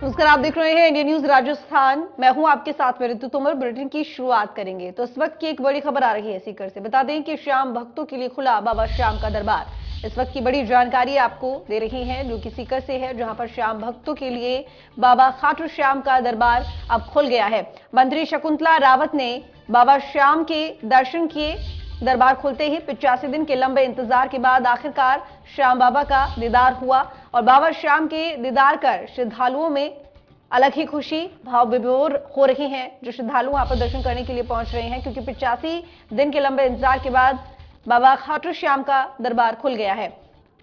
नमस्कार, आप देख रहे हैं इंडिया न्यूज राजस्थान। मैं हूं आपके साथ में ऋतु तोमर। बुलेटिन की शुरुआत करेंगे तो इस वक्त की एक बड़ी खबर आ रही है सीकर से। बता दें कि श्याम भक्तों के लिए खुला बाबा श्याम का दरबार। इस वक्त की बड़ी जानकारी आपको दे रही है जो कि सीकर से है, जहां पर श्याम भक्तों के लिए बाबा खाटू श्याम का दरबार अब खुल गया है। मंत्री शकुंतला रावत ने बाबा श्याम के दर्शन किए। दरबार खुलते ही 85 दिन के लंबे इंतजार के बाद आखिरकार श्याम बाबा का दीदार हुआ और बाबा श्याम के दीदार कर श्रद्धालुओं में अलग ही खुशी भाव विभोर हो रही हैं। जो श्रद्धालु वहां पर दर्शन करने के लिए पहुंच रहे हैं, क्योंकि 85 दिन के लंबे इंतजार के बाद बाबा खाटू श्याम का दरबार खुल गया है।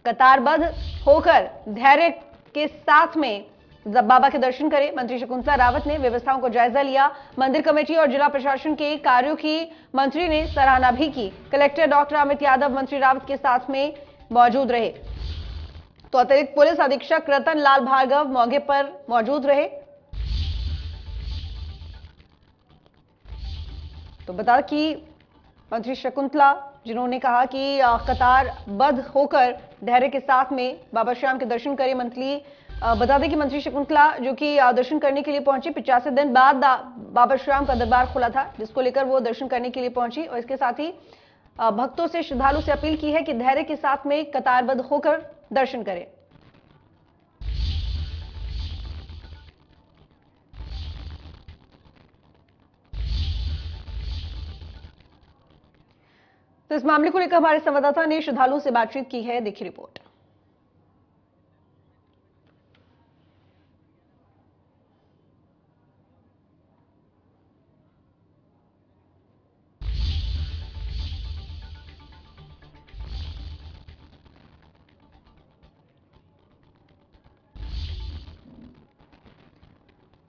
कतारबद्ध होकर धैर्य के साथ में बाबा के दर्शन करें। मंत्री शकुंतला रावत ने व्यवस्थाओं को जायजा लिया। मंदिर कमेटी और जिला प्रशासन के कार्यों की मंत्री ने सराहना भी की। कलेक्टर डॉक्टर अमित यादव मंत्री रावत के साथ में मौजूद रहे, तो अतिरिक्त पुलिस अधीक्षक रतन लाल भार्गव मौके पर मौजूद रहे। तो बता कि मंत्री शकुंतला जिन्होंने कहा कि कतारबद्ध होकर धैर्य के साथ में बाबा श्याम के दर्शन करें। बता दें कि मंत्री शकुंतला जो कि दर्शन करने के लिए पहुंची, 85 दिन बाद बाबा श्याम का दरबार खुला था, जिसको लेकर वो दर्शन करने के लिए पहुंची और इसके साथ ही भक्तों से, श्रद्धालु से अपील की है कि धैर्य के साथ में कतारबद्ध होकर दर्शन करें। तो इस मामले को लेकर हमारे संवाददाता ने श्रद्धालुओं से बातचीत की है, देखिए रिपोर्ट।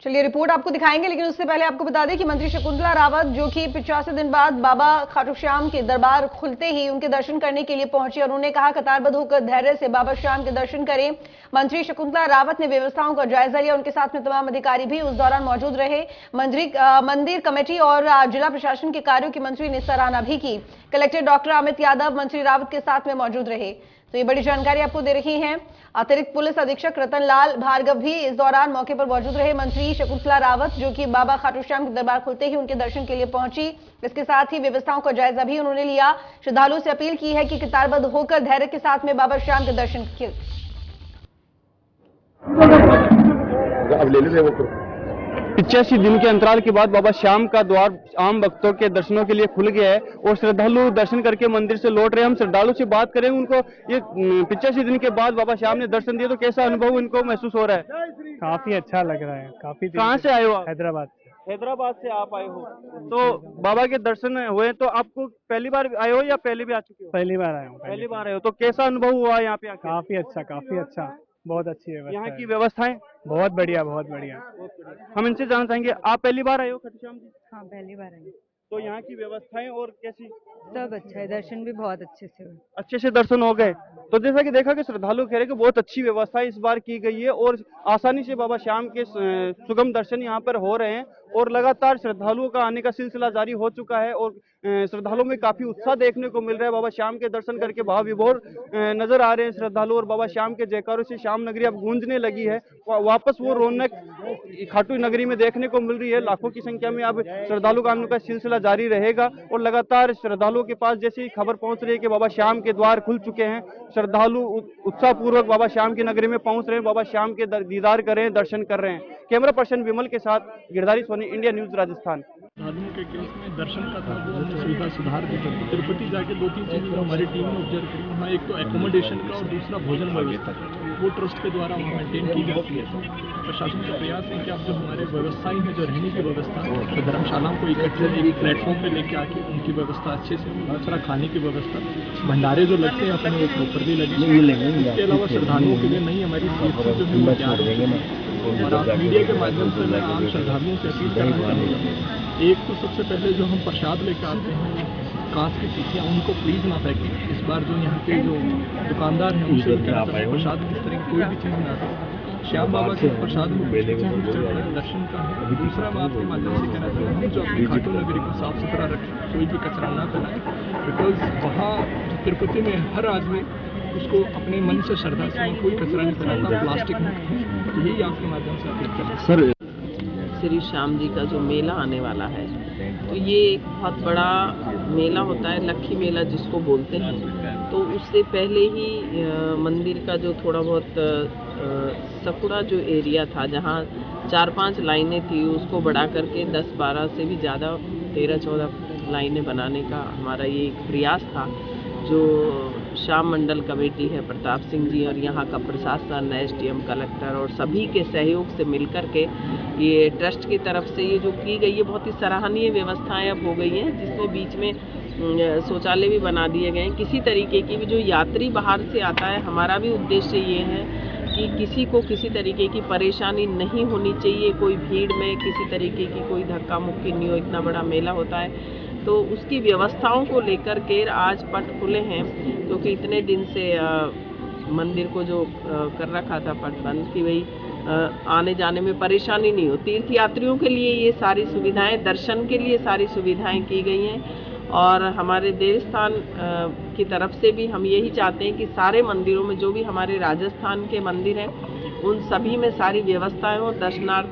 चलिए रिपोर्ट आपको दिखाएंगे, लेकिन उससे पहले आपको बता दें कि मंत्री शकुंतला रावत जो कि 85 दिन बाद बाबा खाटू श्याम के दरबार खुलते ही उनके दर्शन करने के लिए पहुंचे और उन्होंने कहा कतारबद्ध होकर धैर्य से बाबा श्याम के दर्शन करें। मंत्री शकुंतला रावत ने व्यवस्थाओं का जायजा लिया, उनके साथ में तमाम अधिकारी भी उस दौरान मौजूद रहे। मंदिर कमेटी और जिला प्रशासन के कार्यों की मंत्री ने सराहना भी की। कलेक्टर डॉक्टर अमित यादव मंत्री रावत के साथ में मौजूद रहे। तो ये बड़ी जानकारी आपको दे रही हैं। अतिरिक्त पुलिस अधीक्षक रतन लाल भार्गव भी इस दौरान मौके पर मौजूद रहे। मंत्री शकुंतला रावत जो कि बाबा खाटू श्याम के दरबार खुलते ही उनके दर्शन के लिए पहुंची, इसके साथ ही व्यवस्थाओं का जायजा भी उन्होंने लिया। श्रद्धालुओं से अपील की है कि कतारबद्ध होकर धैर्य के साथ में बाबा श्याम के दर्शन किए। 85 दिन के अंतराल के बाद बाबा श्याम का द्वार आम भक्तों के दर्शनों के लिए खुल गया है और श्रद्धालु दर्शन करके मंदिर से लौट रहे हैं। हम श्रद्धालु से बात करेंगे, उनको ये 85 दिन के बाद बाबा श्याम ने दर्शन दिए तो कैसा अनुभव इनको महसूस हो रहा है? काफी अच्छा लग रहा है। काफी कहाँ से आए हो आप? हैदराबाद से। हैदराबाद से आप आए हो, तो बाबा के दर्शन हुए तो आपको पहली बार आए हो या पहले भी आ चुके हो? पहली बार आया हूँ। पहली बार आए हो, तो कैसा अनुभव हुआ यहाँ पे आके? काफी अच्छा, काफी अच्छा, बहुत अच्छी व्यवस्था। यहाँ की व्यवस्थाएं बहुत बढ़िया, बहुत बढ़िया। हम इनसे जानना चाहेंगे, आप पहली बार आए हो खाटू श्याम जी? हाँ, पहली बार आई। तो यहाँ की व्यवस्थाएं और कैसी? सब अच्छा है, दर्शन भी बहुत अच्छे से दर्शन हो गए। तो जैसा कि देखा कि श्रद्धालु कह रहे हैं कि बहुत अच्छी व्यवस्था इस बार की गई है और आसानी से बाबा श्याम के सुगम दर्शन यहाँ पर हो रहे हैं और लगातार श्रद्धालुओं का आने का सिलसिला जारी हो चुका है और श्रद्धालुओं में काफी उत्साह देखने को मिल रहा है। बाबा श्याम के दर्शन करके भाव विभोर नजर आ रहे हैं श्रद्धालु और बाबा श्याम के जयकारों से श्याम नगरी अब गूंजने लगी है। वापस वो रौनक खाटू नगरी में देखने को मिल रही है। लाखों की संख्या में अब श्रद्धालु का आने का सिलसिला जारी रहेगा और लगातार श्रद्धालुओं के पास जैसे ही खबर पहुंच रही है कि बाबा श्याम के द्वार खुल चुके हैं, श्रद्धालु उत्साह पूर्वक बाबा श्याम की नगरी में पहुंच रहे हैं, बाबा श्याम के दीदार कर रहे हैं, दर्शन कर रहे हैं। कैमरा पर्सन विमल के साथ गिरधारी सोनी, इंडिया न्यूज राजस्थान। श्रद्धालुओं के केस में दर्शन का था वो हमने सुविधा सुधार दी। तिरुपति जाके 2-3 चीज़ हमारी टीम ने ऑब्जर्व की। वहाँ एक तो एकोमोडेशन का और दूसरा भोजन व्यवस्था वो ट्रस्ट के द्वारा वहाँ मेंटेन की जाती है। प्रशासन का प्रयास है कि अब जो हमारे व्यवस्थाएं हैं, जो रहने की व्यवस्था, तो धर्मशालाओं को इकट्ठे एक प्लेटफॉर्म पे लेके आके उनकी व्यवस्था अच्छे से, दूसरा खाने की व्यवस्था, भंडारे जो लगते हैं अपने वो प्रॉपरली लगे। इसके अलावा श्रद्धालुओं के लिए नई हमारी सेफ्टी जो है वो तैयार है। और आप मीडिया के माध्यम से मैं आम श्रद्धालुओं से अपील करना चाहूँगा, एक तो सबसे पहले जो हम प्रसाद लेकर आते हैं कांच की शीशियाँ, उनको प्लीज़ ना फेंकें। इस बार जो यहाँ के जो दुकानदार हैं उनसे प्रसाद किस तरह की कोई भी चीज़ ना दें। श्याम बाबा के प्रसाद में दर्शन का है। दूसरा मैं आपके माध्यम से कहना चाहूँगा जो अपनी खाटू नगरी को साफ सुथरा रखें, कोई भी कचरा ना फैलाएं, बिकॉज वहाँ तिरुपति में हर आदमी उसको अपने मन से श्रद्धा से कोई कचरा नहीं फैलाता, प्लास्टिक मुक्त है। तो यही आपके माध्यम से अपील करते हैं। सर, श्री श्याम जी का जो मेला आने वाला है, तो ये एक बहुत बड़ा मेला होता है, लक्खी मेला जिसको बोलते हैं। तो उससे पहले ही मंदिर का जो थोड़ा बहुत सकुड़ा जो एरिया था, जहाँ 4-5 लाइनें थी, उसको बढ़ा करके 10-12 से भी ज़्यादा 13-14 लाइनें बनाने का हमारा ये एक प्रयास था, जो श्याम मंडल कमेटी है प्रताप सिंह जी और यहाँ का प्रशासन, एसडीएम, कलेक्टर और सभी के सहयोग से मिलकर के ये ट्रस्ट की तरफ से ये जो की गई है, बहुत ही सराहनीय व्यवस्थाएं अब हो गई हैं, जिसमें बीच में शौचालय भी बना दिए गए हैं। किसी तरीके की भी जो यात्री बाहर से आता है, हमारा भी उद्देश्य ये है कि किसी को किसी तरीके की परेशानी नहीं होनी चाहिए, कोई भीड़ में किसी तरीके की कोई धक्का मुक्की नहीं हो। इतना बड़ा मेला होता है तो उसकी व्यवस्थाओं को लेकर के आज पट खुले हैं, क्योंकि इतने दिन से मंदिर को जो कर रखा था पट बंद कि भाई आने जाने में परेशानी नहीं हो। तीर्थ यात्रियों के लिए ये सारी सुविधाएं, दर्शन के लिए सारी सुविधाएं की गई हैं और हमारे देवस्थान की तरफ से भी हम यही चाहते हैं कि सारे मंदिरों में, जो भी हमारे राजस्थान के मंदिर हैं, उन सभी में सारी व्यवस्थाएं हो। दर्शनार्थ